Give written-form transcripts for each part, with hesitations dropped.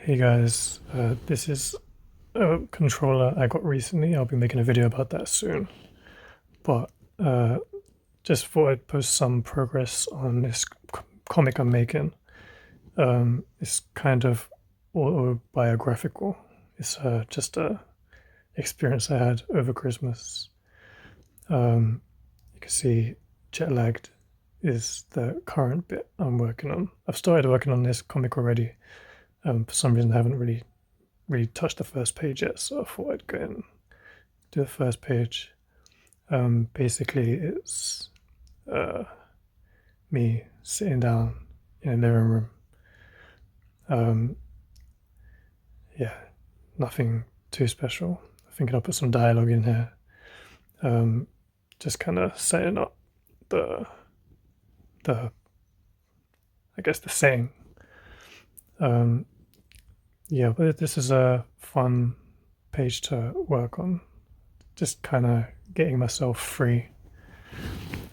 Hey guys, this is a controller I got recently. I'll be making a video about that soon. But just thought I'd post some progress on this comic I'm making. It's kind of autobiographical. It's just a experience I had over Christmas. You can see jet lagged is the current bit I'm working on. I've started working on this comic already. For some reason, I haven't really touched the first page yet, so I thought I'd go and do the first page. Basically, it's uh, me sitting down in a living room. Um, yeah, nothing too special. I think I'll put some dialogue in here. Just kind of setting up the the I guess the saying. Um, yeah, but this is a fun page to work on. Just kind of getting myself free.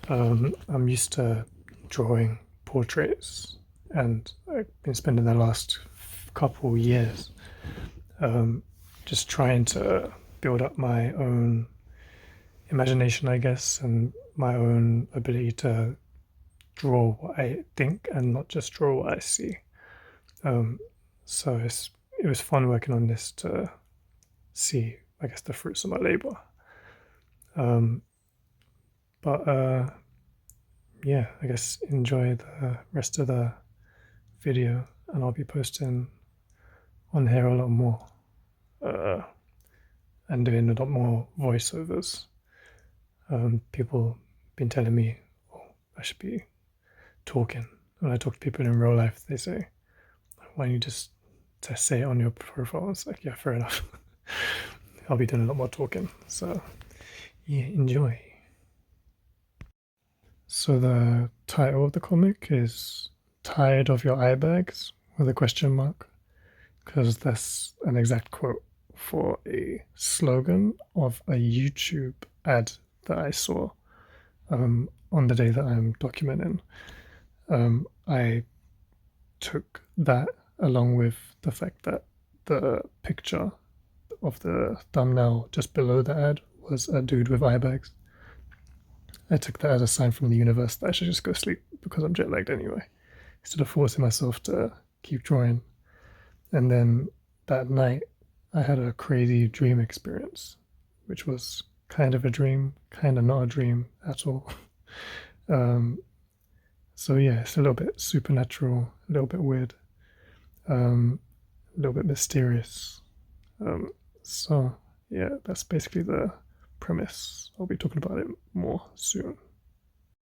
I'm used to drawing portraits, and I've been spending the last couple years just trying to build up my own imagination, I guess, and my own ability to draw what I think and not just draw what I see. Um, so it was fun working on this to see, I guess, the fruits of my labor. Um, but yeah, I guess enjoy the rest of the video, and I'll be posting on here a lot more uh, and doing a lot more voiceovers. People been telling me, oh, I should be talking. When I talk to people in real life, they say, why don't you just say it on your profile? It's like, yeah, fair enough. I'll be doing a lot more talking. So, yeah, enjoy. So, the title of the comic is Tired of Your Eye Bags with a question mark, because that's an exact quote for a slogan of a YouTube ad that I saw on the day that I'm documenting. I took that along with the fact that the picture of the thumbnail just below the ad was a dude with eye bags. I took that as a sign from the universe that I should just go sleep because I'm jet lagged anyway, instead of forcing myself to keep drawing. And then that night, I had a crazy dream experience, which was kind of a dream, kind of not a dream at all. Um, so yeah, it's a little bit supernatural, a little bit weird, a little bit mysterious. Um, so yeah, that's basically the premise. I'll be talking about it more soon.